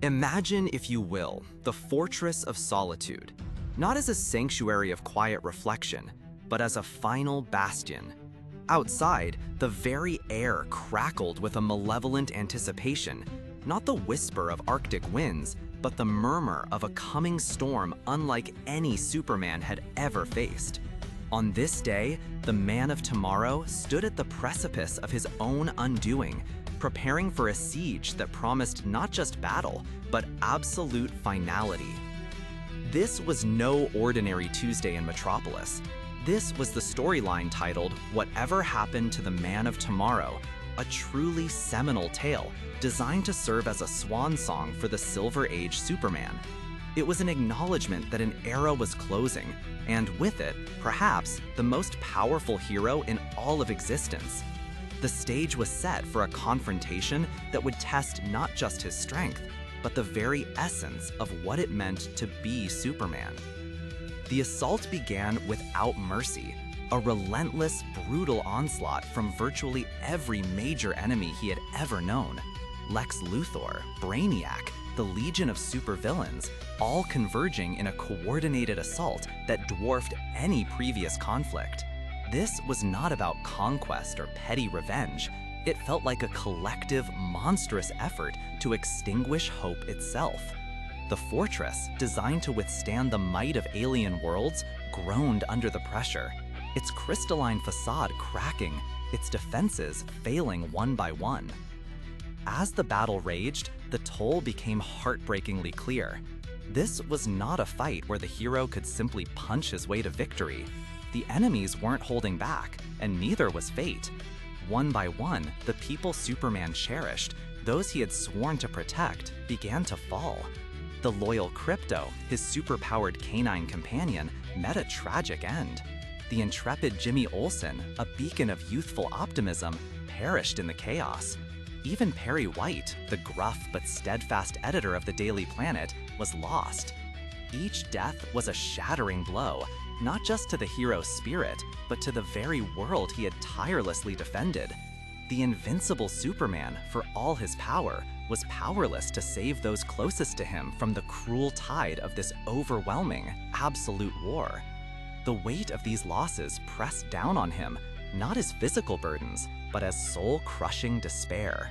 Imagine, if you will, the fortress of solitude, not as a sanctuary of quiet reflection, but as a final bastion. Outside, the very air crackled with a malevolent anticipation, not the whisper of Arctic winds, but the murmur of a coming storm unlike any Superman had ever faced. On this day, the Man of Tomorrow stood at the precipice of his own undoing, preparing for a siege that promised not just battle, but absolute finality. This was no ordinary Tuesday in Metropolis. This was the storyline titled Whatever Happened to the Man of Tomorrow, a truly seminal tale designed to serve as a swan song for the Silver Age Superman. It was an acknowledgement that an era was closing, and with it, perhaps, the most powerful hero in all of existence. The stage was set for a confrontation that would test not just his strength, but the very essence of what it meant to be Superman. The assault began without mercy, a relentless, brutal onslaught from virtually every major enemy he had ever known. Lex Luthor, Brainiac, the legion of supervillains, all converging in a coordinated assault that dwarfed any previous conflict. This was not about conquest or petty revenge. It felt like a collective, monstrous effort to extinguish hope itself. The fortress, designed to withstand the might of alien worlds, groaned under the pressure, its crystalline facade cracking, its defenses failing one by one. As the battle raged, the toll became heartbreakingly clear. This was not a fight where the hero could simply punch his way to victory. The enemies weren't holding back, and neither was fate. One by one, the people Superman cherished, those he had sworn to protect, began to fall. The loyal Krypto, his superpowered canine companion, met a tragic end. The intrepid Jimmy Olsen, a beacon of youthful optimism, perished in the chaos. Even Perry White, the gruff but steadfast editor of the Daily Planet, was lost. Each death was a shattering blow, not just to the hero's spirit, but to the very world he had tirelessly defended. The invincible Superman, for all his power, was powerless to save those closest to him from the cruel tide of this overwhelming, absolute war. The weight of these losses pressed down on him, not as physical burdens, but as soul-crushing despair.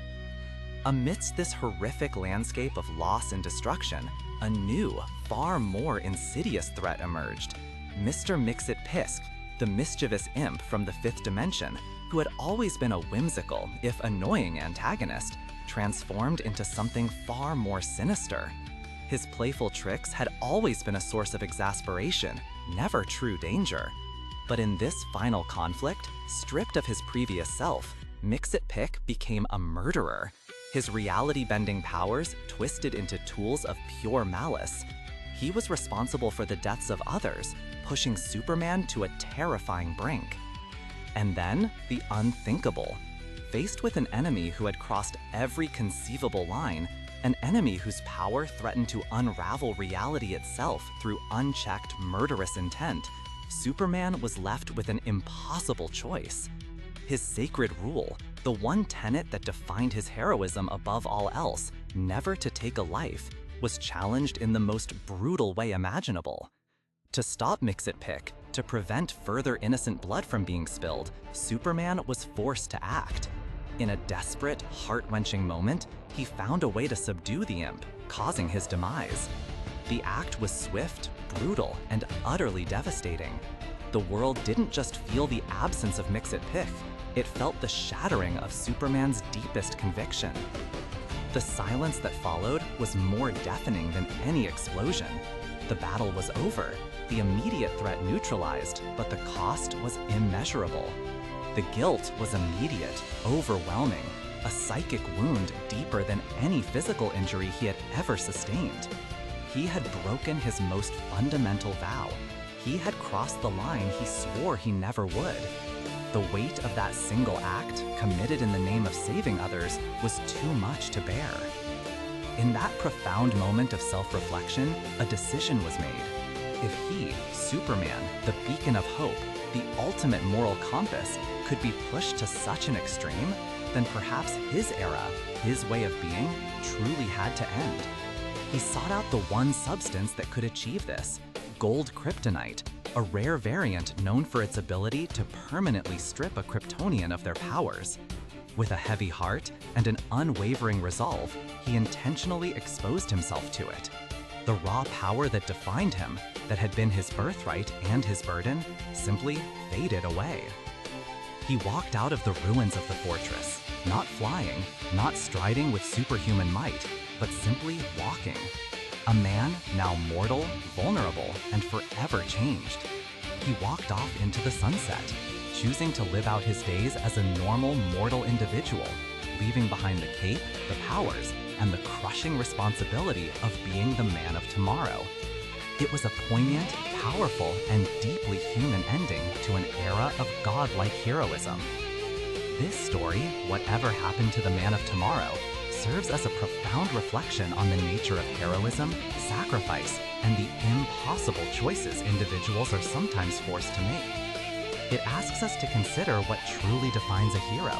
Amidst this horrific landscape of loss and destruction, a new, far more insidious threat emerged. Mr. Mxyzptlk, the mischievous imp from the fifth dimension, who had always been a whimsical, if annoying antagonist, transformed into something far more sinister. His playful tricks had always been a source of exasperation, never true danger. But in this final conflict, stripped of his previous self, Mxyzptlk became a murderer. His reality-bending powers twisted into tools of pure malice. He was responsible for the deaths of others, pushing Superman to a terrifying brink. And then, the unthinkable. Faced with an enemy who had crossed every conceivable line, an enemy whose power threatened to unravel reality itself through unchecked, murderous intent, Superman was left with an impossible choice. His sacred rule, the one tenet that defined his heroism above all else, never to take a life, was challenged in the most brutal way imaginable. To stop Mxyzptlk, to prevent further innocent blood from being spilled, Superman was forced to act. In a desperate, heart-wrenching moment, he found a way to subdue the imp, causing his demise. The act was swift, brutal, and utterly devastating. The world didn't just feel the absence of Mxyzptlk, it felt the shattering of Superman's deepest conviction. The silence that followed was more deafening than any explosion. The battle was over, the immediate threat neutralized, but the cost was immeasurable. The guilt was immediate, overwhelming, a psychic wound deeper than any physical injury he had ever sustained. He had broken his most fundamental vow. He had crossed the line he swore he never would. The weight of that single act, committed in the name of saving others, was too much to bear. In that profound moment of self-reflection, a decision was made. If he, Superman, the beacon of hope, the ultimate moral compass, could be pushed to such an extreme, then perhaps his era, his way of being, truly had to end. He sought out the one substance that could achieve this, gold kryptonite, a rare variant known for its ability to permanently strip a Kryptonian of their powers. With a heavy heart and an unwavering resolve, he intentionally exposed himself to it. The raw power that defined him, that had been his birthright and his burden, simply faded away. He walked out of the ruins of the fortress, not flying, not striding with superhuman might, but simply walking. A man now mortal, vulnerable, and forever changed. He walked off into the sunset, choosing to live out his days as a normal mortal individual, leaving behind the cape, the powers, and the crushing responsibility of being the man of tomorrow. It was a poignant, powerful, and deeply human ending to an era of godlike heroism. This story, Whatever Happened to the Man of Tomorrow, serves as a profound reflection on the nature of heroism, sacrifice, and the impossible choices individuals are sometimes forced to make. It asks us to consider what truly defines a hero,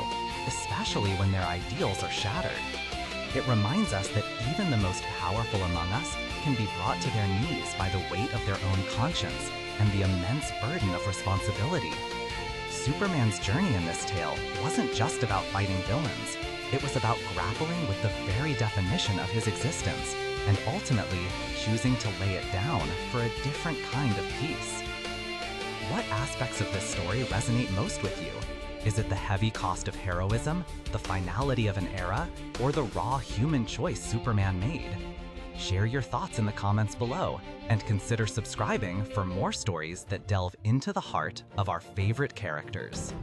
especially when their ideals are shattered. It reminds us that even the most powerful among us can be brought to their knees by the weight of their own conscience and the immense burden of responsibility. Superman's journey in this tale wasn't just about fighting villains. It was about grappling with the very definition of his existence and ultimately choosing to lay it down for a different kind of peace. What aspects of this story resonate most with you? Is it the heavy cost of heroism, the finality of an era, or the raw human choice Superman made? Share your thoughts in the comments below, and consider subscribing for more stories that delve into the heart of our favorite characters.